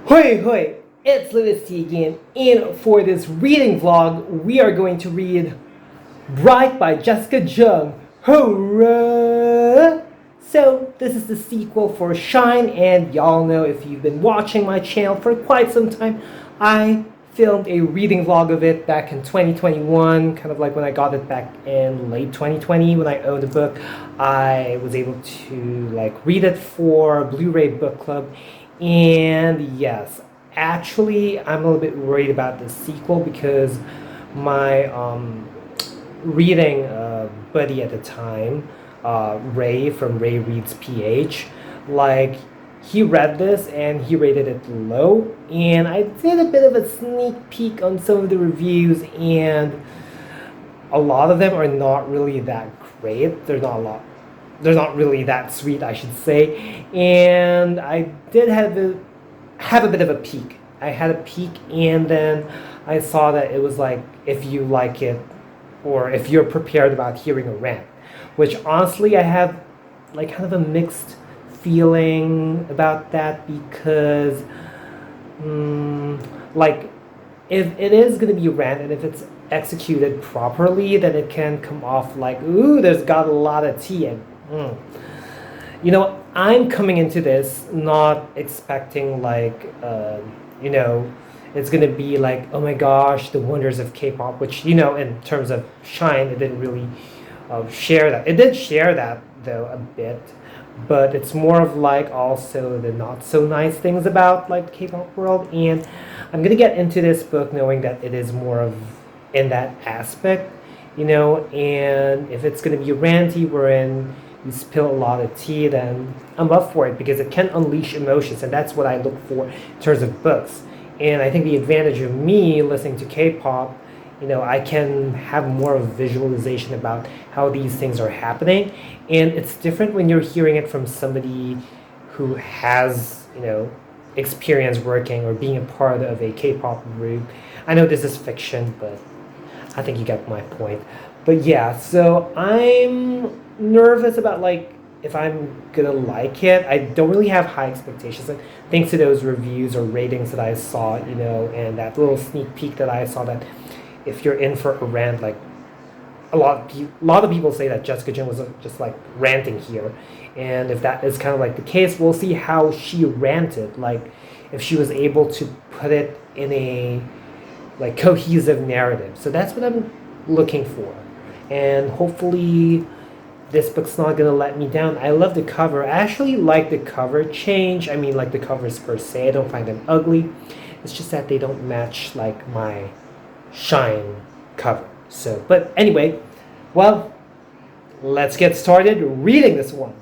Hoi hoi! It's louisity again, and for this reading vlog, we are going to read Bright by Jessica Jung. Hurrah! So, this is the sequel for Shine, and y'all know if you've been watching my channel for quite some time, I filmed a reading vlog of it back in 2021, kind of like when I got it back in late 2020 when I owned the book. I was able to read it for Blu-ray book club, and yes, actually I'm a little bit worried about the sequel because my reading buddy at the time, Ray from Ray Reads PH, he read this and he rated it low, and I did a bit of a sneak peek on some of the reviews, and a lot of them are not really that great. They're not really that sweet, I should say. And I did have a bit of a peek. I had a peek, and then I saw that it was like, if you like it, or if you're prepared about hearing a rant, which honestly I have kind of a mixed feeling about that, because if it is going to be a rant and if it's executed properly, then it can come off like, ooh, there's got a lot of tea. And I'm coming into this not expecting it's gonna be like, oh my gosh, the wonders of K-pop, which in terms of Shine, it didn't really share that. It did share that though a bit, but it's more of also the not so nice things about the K-pop world. And I'm gonna get into this book knowing that it is more of in that aspect, and if it's gonna be ranty wherein you spill a lot of tea, then I'm up for it, because it can unleash emotions, and that's what I look for in terms of books. And I think the advantage of me listening to K-pop, I can have more of a visualization about how these things are happening. And it's different when you're hearing it from somebody who has, experience working or being a part of a K-pop group. I know this is fiction, but I think you get my point. But yeah, so I'm nervous about if I'm gonna like it. I don't really have high expectations, thanks to those reviews or ratings that I saw, and that little sneak peek that I saw, that if you're in for a rant, a lot of people say that Jessica Jung was just ranting here, and if that is kind of the case, we'll see how she ranted, if she was able to put it in a cohesive narrative. So that's what I'm looking for, and hopefully this book's not gonna let me down. I love the cover. I actually like the cover change. I mean, the covers per se, I don't find them ugly. It's just that they don't match my Shine cover. So, but anyway, well, let's get started reading this one.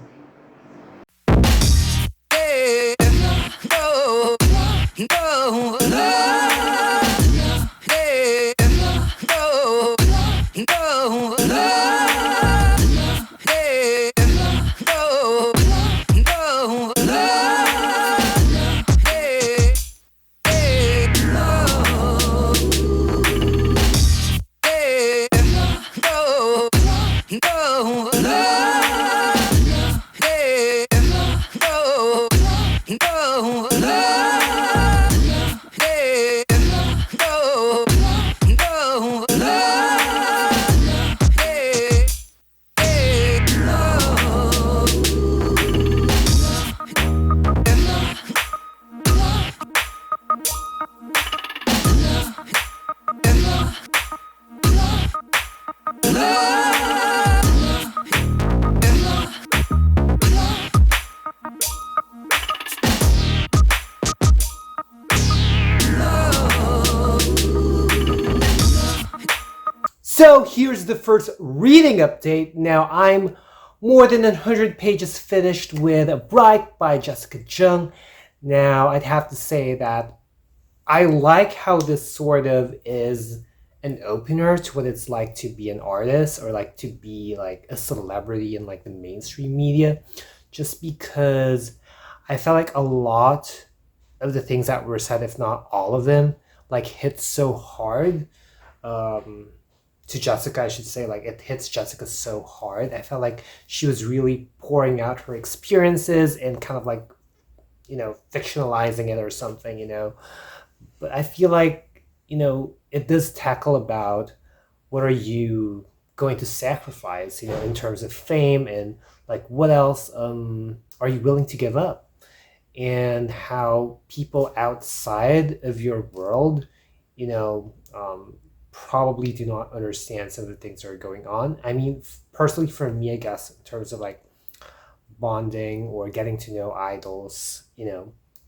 So here's the first reading update. Now I'm more than 100 pages finished with Bright by Jessica Jung. Now I'd have to say that I like how this sort of is an opener to what it's like to be an artist, or to be a celebrity in the mainstream media, just because I felt like a lot of the things that were said, if not all of them, hit so hard. To Jessica, I should say, it hits Jessica so hard. I felt like she was really pouring out her experiences and kind of fictionalizing it or something, but I feel like, it does tackle about what are you going to sacrifice, in terms of fame, and like what else are you willing to give up, and how people outside of your world, probably do not understand some of the things that are going on. I mean, personally, for me, I guess, in terms of like bonding or getting to know idols,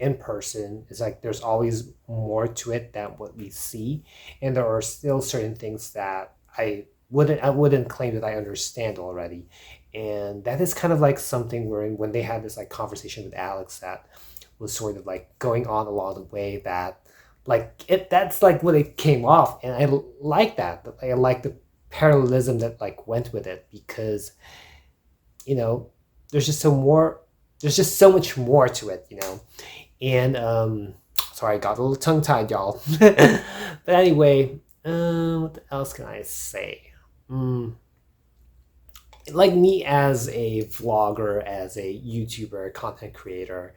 in person, is like there's always more to it than what we see, and there are still certain things that I wouldn't claim that I understand already, and that is kind of like something where when they had this like conversation with Alex, that was sort of like going on along the way, that like that's like what it came off, and I like that. I like the parallelism that like went with it, because you know there's just so much more to it, and sorry, I got a little tongue tied, y'all. But anyway, what else can I say? Like, me as a vlogger, as a YouTuber, content creator,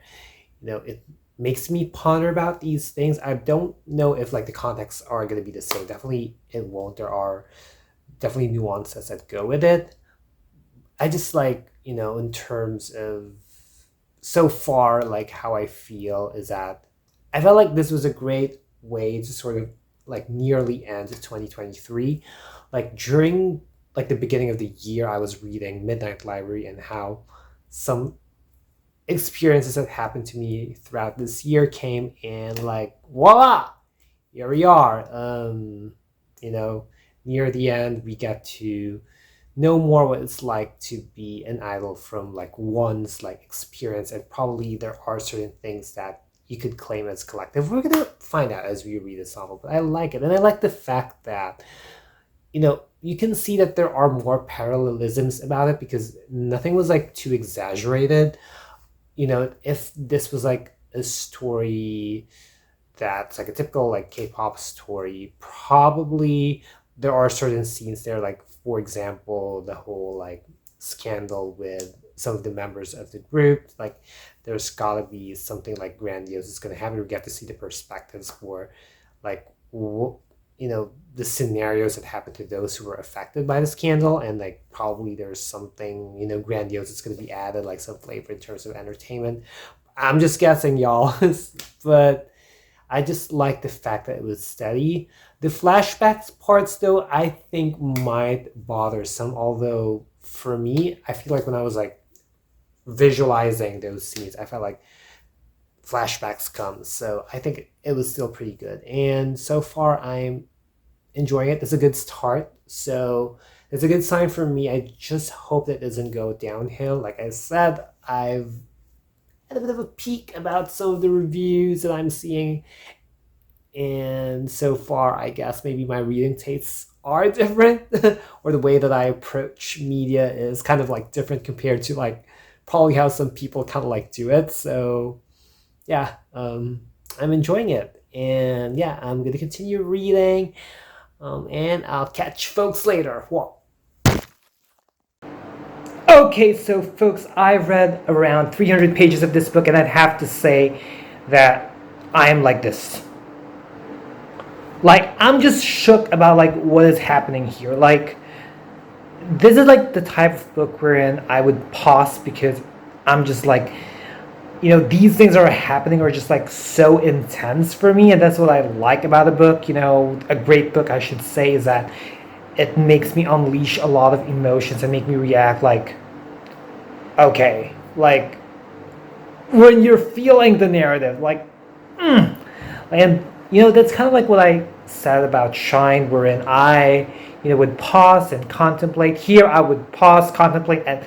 it makes me ponder about these things. I don't know if like the contexts are going to be the same. Definitely it won't. There are definitely nuances that go with it. I just like, in terms of so far, like how I feel is that I felt like this was a great way to sort of like nearly end 2023. Like during like the beginning of the year, I was reading Midnight Library, and how some experiences that happened to me throughout this year came, and like voila, here we are. You know, near the end, we get to know more what it's like to be an idol from like one's like experience, and probably there are certain things that you could claim as collective. We're gonna find out as we read this novel, but I like it, and I like the fact that you can see that there are more parallelisms about it, because nothing was like too exaggerated. If this was like a story that's like a typical like K-pop story, probably there are certain scenes there, like for example, the whole like scandal with some of the members of the group. Like there's gotta be something like grandiose is gonna happen. We get to see the perspectives for like the scenarios that happened to those who were affected by the scandal, and like probably there's something grandiose that's going to be added, like some flavor in terms of entertainment. I'm just guessing, y'all. But I just like the fact that it was steady. The flashbacks parts, though, I think might bother some, although for me, I feel like when I was like visualizing those scenes, I felt like flashbacks come, so I think it was still pretty good, and so far I'm enjoying it. It's a good start, so it's a good sign for me. I just hope that it doesn't go downhill. Like I said, I've had a bit of a peek about some of the reviews that I'm seeing, and so far I guess maybe my reading tastes are different, or the way that I approach media is kind of like different compared to like probably how some people kind of like do it. So yeah, I'm enjoying it, and yeah, I'm gonna continue reading, and I'll catch folks later. Whoa. Okay, so folks, I've read around 300 pages of this book, and I'd have to say that I'm like this. Like, I'm just shook about like what is happening here. Like, this is like the type of book wherein I would pause, because I'm just like, these things are happening are just like so intense for me, and that's what I like about a book. A great book, I should say, is that it makes me unleash a lot of emotions and make me react like, okay, like when you're feeling the narrative, like, and that's kind of like what I said about Shine, wherein I, would pause and contemplate. Here, I would pause, contemplate, and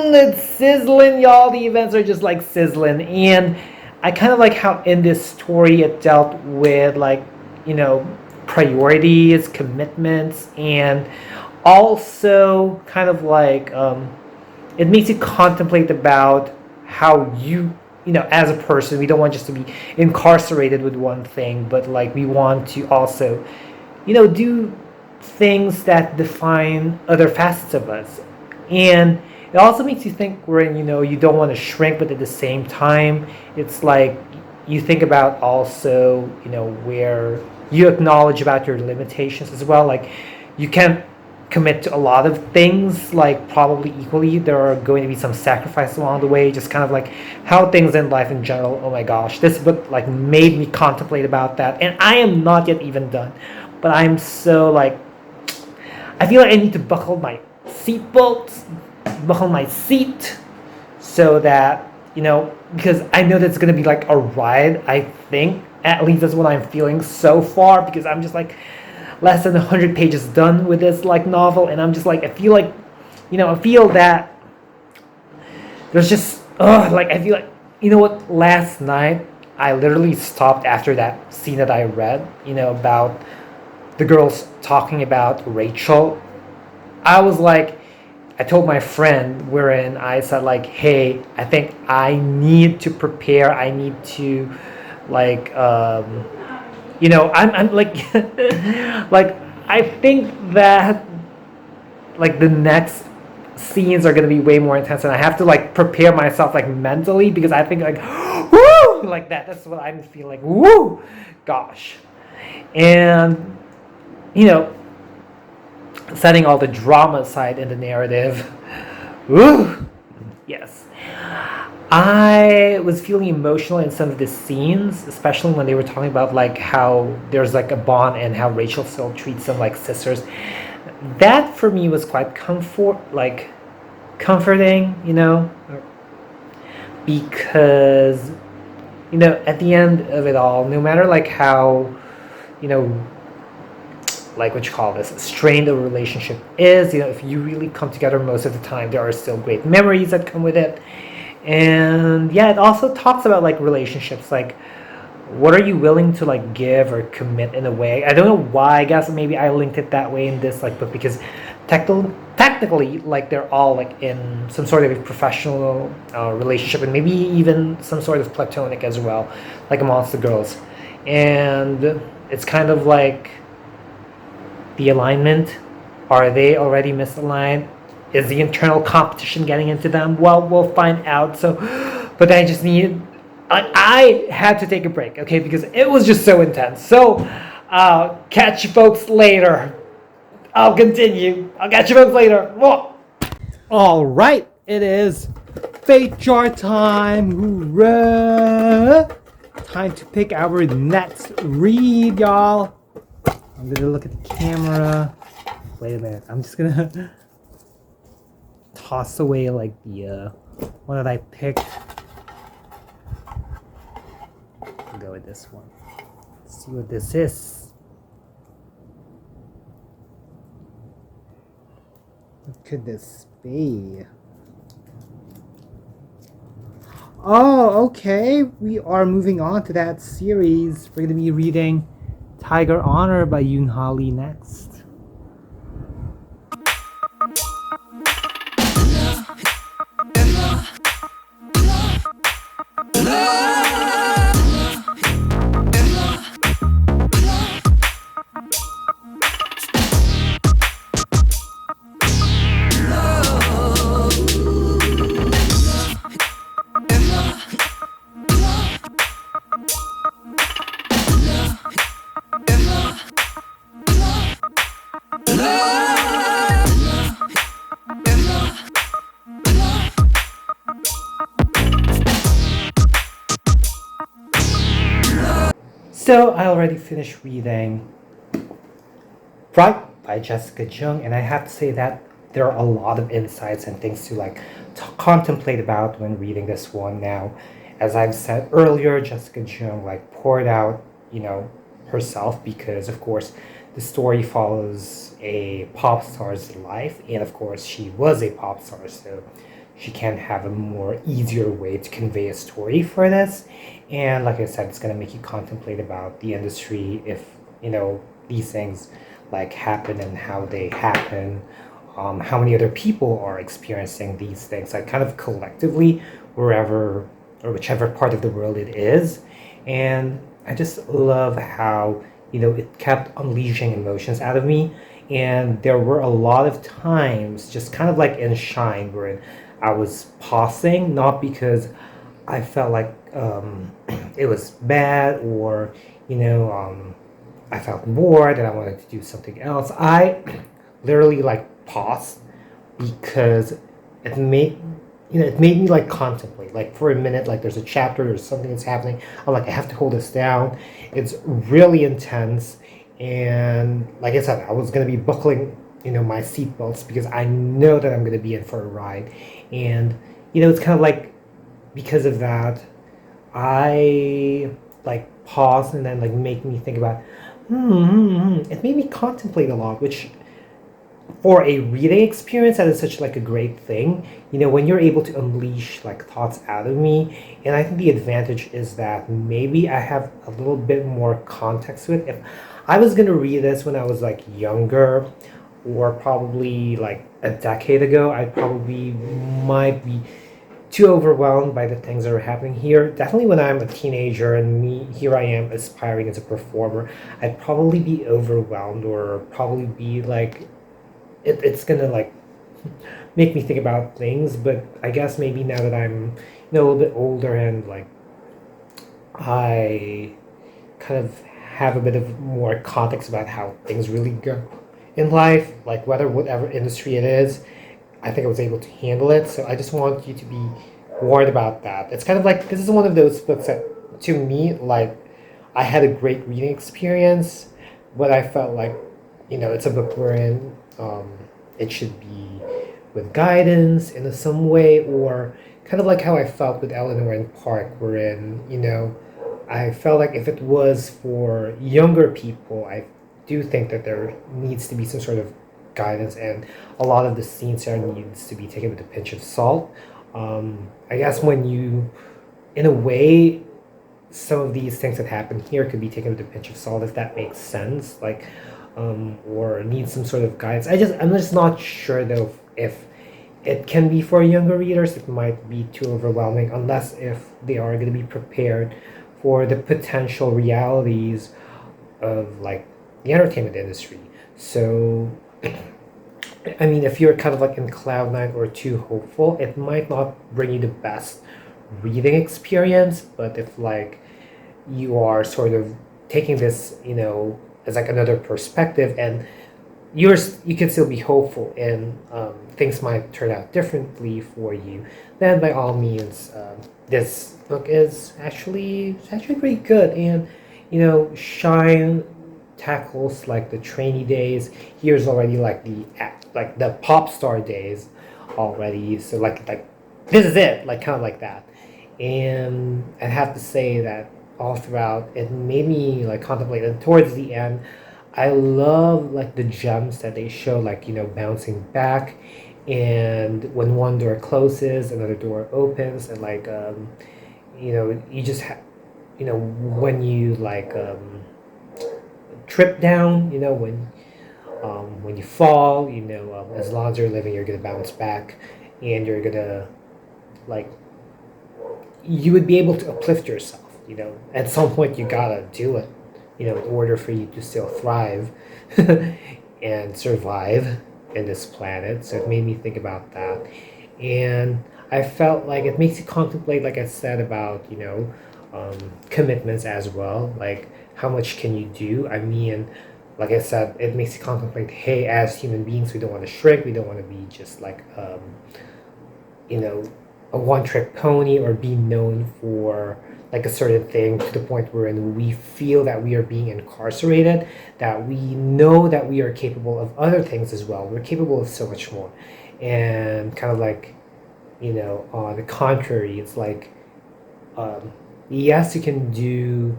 it's sizzling, y'all. The events are just like sizzling, and I kind of like how in this story it dealt with like priorities, commitments, and also kind of like it makes you contemplate about how as a person, we don't want just to be incarcerated with one thing, but like we want to also do things that define other facets of us. And It also makes you think wherein, you don't want to shrink, but at the same time, it's like you think about also, where you acknowledge about your limitations as well. Like you can't commit to a lot of things, like probably equally. There are going to be some sacrifice along the way, just kind of like how things in life in general. Oh my gosh, this book like made me contemplate about that. And I am not yet even done, but I'm so like, I feel like I need to buckle my seatbelt, buckle my seat, so that, because I know that's going to be like a ride, I think. At least that's what I'm feeling so far, because I'm just like less than 100 pages done with this like novel, and I'm just like, I feel like, I feel that there's just, like, I feel like, what, last night, I literally stopped after that scene that I read, about the girls talking about Rachel. I was like, I told my friend, wherein I said like, hey, I think I need to prepare. I need to, like, I'm like, like, I think that like the next scenes are gonna be way more intense, and I have to like prepare myself like mentally, because I think like, woo, like that. That's what I'm feeling. Woo, gosh, and you know, setting all the drama aside in the narrative. Woo! Yes. I was feeling emotional in some of the scenes, especially when they were talking about like how there's like a bond and how Rachel still treats them like sisters. That for me was quite comforting, because at the end of it all, no matter like how, you know, like what you call this, strained the relationship is, if you really come together most of the time, there are still great memories that come with it. And yeah, it also talks about like relationships, like what are you willing to like give or commit in a way. I don't know why, I guess maybe I linked it that way in this like book, because technically like they're all like in some sort of a professional relationship, and maybe even some sort of platonic as well, like amongst the girls. And it's kind of like the alignment. Are they already misaligned? Is the internal competition getting into them? Well, we'll find out. So, but I just need, I had to take a break, okay, because it was just so intense. So, catch you folks later. I'll continue. I'll catch you folks later. Whoa. All right, it is fate jar time. Hoorah! Time to pick our next read, y'all. I'm gonna look at the camera. Wait a minute. I'm just gonna toss away like the one that I picked. I'll go with this one. Let's see what this is. What could this be? Oh, okay. We are moving on to that series. We're gonna be reading Tiger Honor by Yoon Ha Lee next. So I already finished reading Bright by Jessica Jung, and I have to say that there are a lot of insights and things to like contemplate about when reading this one. Now, as I've said earlier, Jessica Jung like poured out, herself, because of course the story follows a pop star's life, and of course she was a pop star, so she can have a more easier way to convey a story for this. And like I said, it's going to make you contemplate about the industry, if these things like happen and how they happen, how many other people are experiencing these things, like kind of collectively, wherever or whichever part of the world it is. And I just love how it kept unleashing emotions out of me. And there were a lot of times, just kind of like in Shine, where I was pausing, not because I felt like it was bad, or I felt bored and I wanted to do something else. I literally like paused because it made it made me like contemplate, like for a minute, like there's a chapter or something that's happening. I'm like, I have to hold this down. It's really intense, and like I said, I was gonna be buckling my seatbelts because I know that I'm gonna be in for a ride. And it's kind of like, because of that, I like pause and then like make me think about it made me contemplate a lot, which for a reading experience, that is such like a great thing. When you're able to unleash like thoughts out of me. And I think the advantage is that maybe I have a little bit more context with it. If I was going to read this when I was like younger, or probably like a decade ago, I probably might be too overwhelmed by the things that are happening here. Definitely when I'm a teenager and here I am aspiring as a performer, I'd probably be overwhelmed, or probably be like, it's gonna like make me think about things. But I guess maybe now that I'm a little bit older, and like I kind of have a bit of more context about how things really go in life, like whatever industry it is, I think I was able to handle it. So I just want you to be warned about that. It's kind of like, this is one of those books that, to me, like, I had a great reading experience, but I felt like, it's a book wherein it should be with guidance in some way, or kind of like how I felt with Eleanor and Park, wherein, I felt like if it was for younger people, I do think that there needs to be some sort of guidance, and a lot of the scenes there needs to be taken with a pinch of salt. I guess when you, in a way, some of these things that happen here could be taken with a pinch of salt, if that makes sense, like, or need some sort of guidance. I'm just not sure though if it can be for younger readers. It might be too overwhelming, unless if they are going to be prepared for the potential realities of like the entertainment industry. So I mean, if you're kind of like in cloud nine or too hopeful, it might not bring you the best reading experience. But if like you are sort of taking this, as like another perspective, and you can still be hopeful, and things might turn out differently for you, then by all means, this book is actually pretty good. And Shine tackles like the trainee days. Here's already like the pop star days already. So like this is it, like kind of like that. And I have to say that all throughout, it made me like contemplate. And towards the end, I love like the gems that they show, like bouncing back, and when one door closes, another door opens, and like you just when you like trip down, when you fall, as long as you're living, you're gonna bounce back, and you're gonna like you would be able to uplift yourself. At some point you gotta do it, in order for you to still thrive and survive in this planet. So it made me think about that, and I felt like it makes you contemplate, like I said, about commitments as well. Like, how much can you do? I mean, like I said, it makes you contemplate. Hey, as human beings, we don't want to shrink. We don't want to be just like a one-trick pony, or be known for like a certain thing to the point wherein we feel that we are being incarcerated, that we know that we are capable of other things as well. We're capable of so much more. And kind of like, on the contrary, it's like, yes, you can do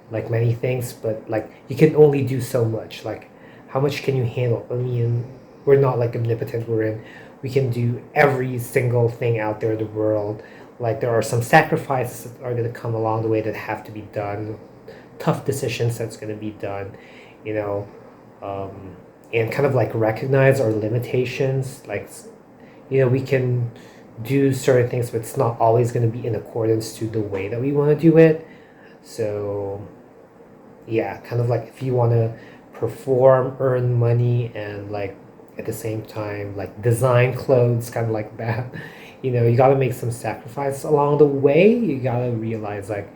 like many things, but like you can only do so much. Like, how much can you handle? I mean, we're not like omnipotent. We can do every single thing out there in the world. Like, there are some sacrifices that are going to come along the way that have to be done, tough decisions that's going to be done, you know, and kind of like recognize our limitations. Like, we can do certain things, but it's not always going to be in accordance to the way that we want to do it. So, yeah, kind of like if you want to perform, earn money, and like at the same time like design clothes, kind of like that. You gotta make some sacrifice along the way. You gotta realize like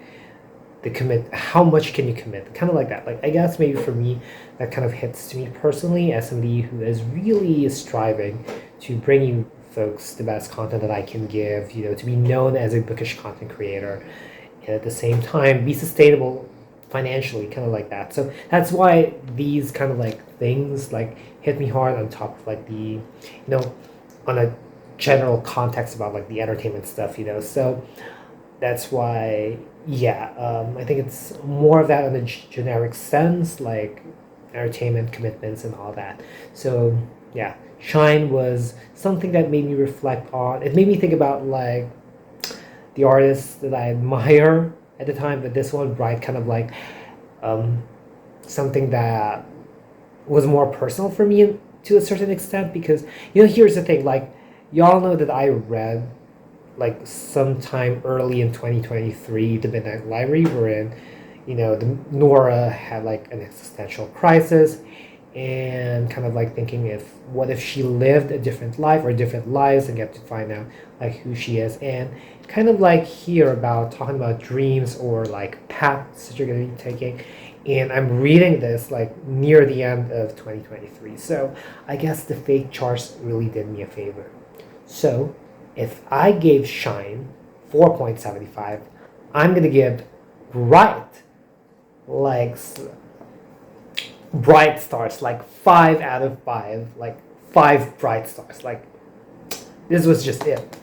the commit, how much can you commit, kind of like that. Like I guess maybe for me that kind of hits to me personally as somebody who is really striving to bring you folks the best content that I can give, to be known as a bookish content creator, and at the same time be sustainable financially, kind of like that. So that's why these kind of like things like hit me hard on top of like on a general context about like the entertainment stuff. So that's why, yeah, I think it's more of that in a generic sense, like entertainment commitments and all that. So yeah, Shine was something that made me reflect on. It made me think about like the artists that I admire at the time, but this one, Bright, kind of like um, something that was more personal for me to a certain extent, because here's the thing, like y'all know that I read like sometime early in 2023 the Midnight Library, wherein Nora had like an existential crisis, and kind of like thinking, if what if she lived a different life or different lives and get to find out like who she is, and kind of like hear about talking about dreams or like paths that you're going to be taking. And I'm reading this like near the end of 2023, so I guess the fake charts really did me a favor. So if I gave Shine 4.75, I'm gonna give Bright like bright stars, like 5 out of 5, like 5 bright stars. Like this was just it.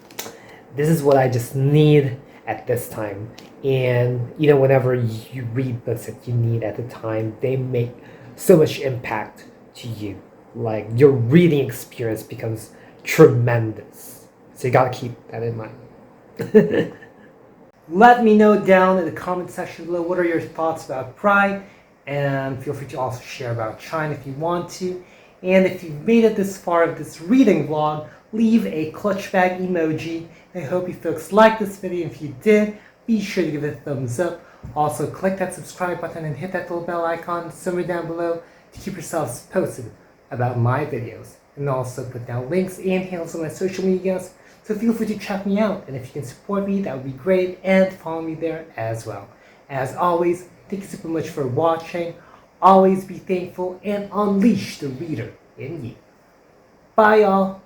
This is what I just need at this time. And whenever you read books that you need at the time, they make so much impact to you. Like your reading experience becomes tremendous. So you gotta keep that in mind. Let me know down in the comment section below what are your thoughts about Pride, and feel free to also share about Shine if you want to. And if you've made it this far of this reading vlog, leave a clutch bag emoji. I hope you folks liked this video. If you did, be sure to give it a thumbs up. Also, click that subscribe button and hit that little bell icon somewhere down below to keep yourselves posted about my videos. And also put down links and handles on my social medias, so feel free to check me out. And if you can support me, that would be great, and follow me there as well. As always, thank you super much for watching. Always be thankful and unleash the reader in you. Bye, y'all.